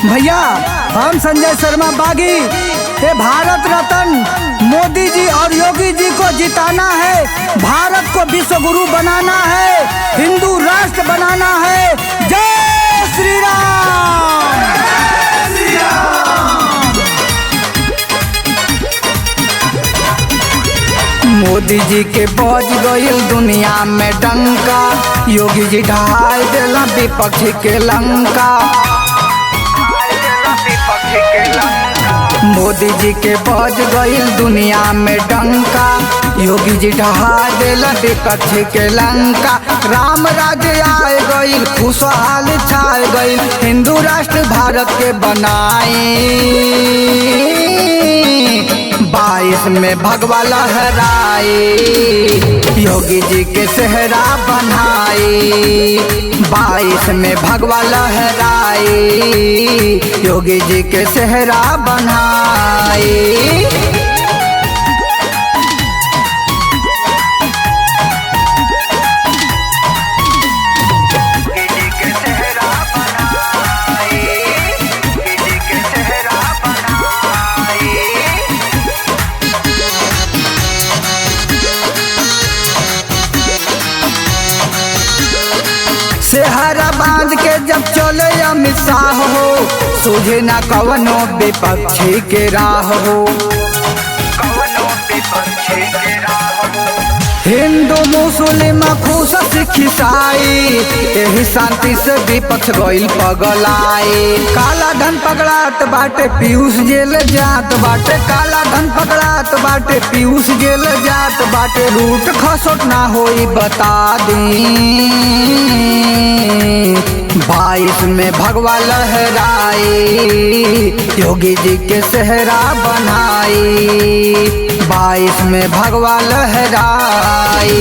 भैया हम संजय शर्मा बागी, ये भारत रत्न मोदी जी और योगी जी को जिताना है, भारत को विश्व गुरु बनाना है, हिंदू राष्ट्र बनाना है। जय श्री राम। मोदी जी के बज गईल दुनिया में डंका, योगी जी ढाई देला विपक्षी के लंका। मोदी जी के बज गईल दुनिया में डंका, योगी जी ढहा देला विपक्षी के लंका। राम राज्य आए गईल, खुशहाल छाए गईल, हिंदू राष्ट्र भारत के बनाए। 22 में भगवा लहराए, योगी जी के सेहरा बनाए। 22 में भगवा लहराए, योगी जी के सेहरा बनाए। सेहरा बांध के जब चले अमित शाह हो, सूझे न कवनो विपक्षी के राह हो। हिंदू मुस्लिम खुश सिख ईसाई, यही शांति से विपक्ष गईल पगलाए। काला धन पकड़ात बाटे पीयूष जेल जात बाटे, काला धन पकड़ात बाटे पीयूष जेल जात बाटे। रूट खसोट ना होई बता दी, 22 में भगवा लहराए, योगी जी के सेहरा बनाए। 22 में भगवा लहराए।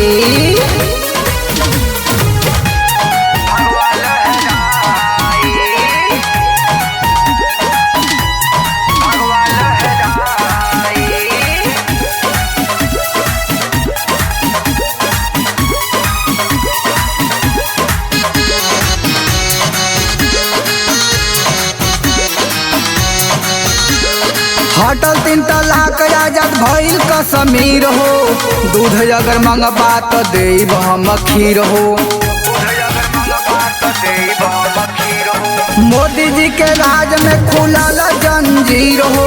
हटल 3 तलाक आजाद भइल कश्मीर हो, दूध अगर मंगबा तो देब हम खीर हो। मोदी जी के राज में खुलल जंजीर हो,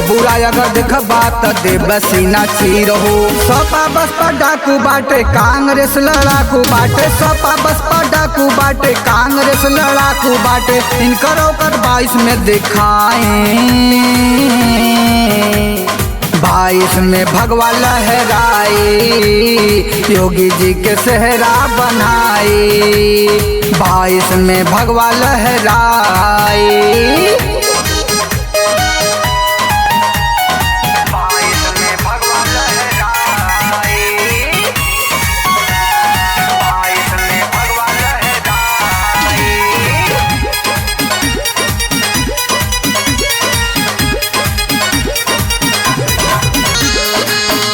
बुरा अगर देखबा तो देब सीना चीर हो। सपा बसपा डाकू बाटे कांग्रेस लड़ाकू बाटे, सपा बसपा डाकू बाटे कांग्रेस लड़ाकू बाटे। इनकर औकात 22 में दिखाए, 22 में भगवा लहराए, योगी जी के सेहरा बनाए। 22 में भगवा लहराए।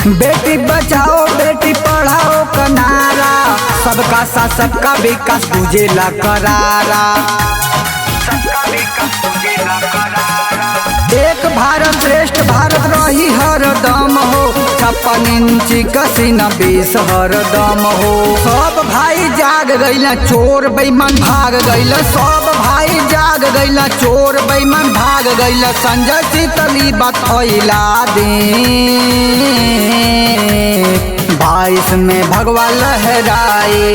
बेटी बचाओ बेटी पढ़ाओ का नारा, सबका साथ सबका विकास गुजेला करारा। एक भारत श्रेष्ठ भारत रही हरदम हो, 56 इंची कसीना 20 हरदम हो। सब भाई जाग गईला चोर बेईमान भाग गईला, सब भाई जाग गईला चोर बेईमान भाग गईला। संजय शीतली बात फैला दे, 22 में भगवा लहराए,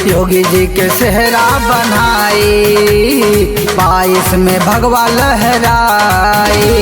योगी जी के सेहरा बनाए। 22 में भगवा लहराए।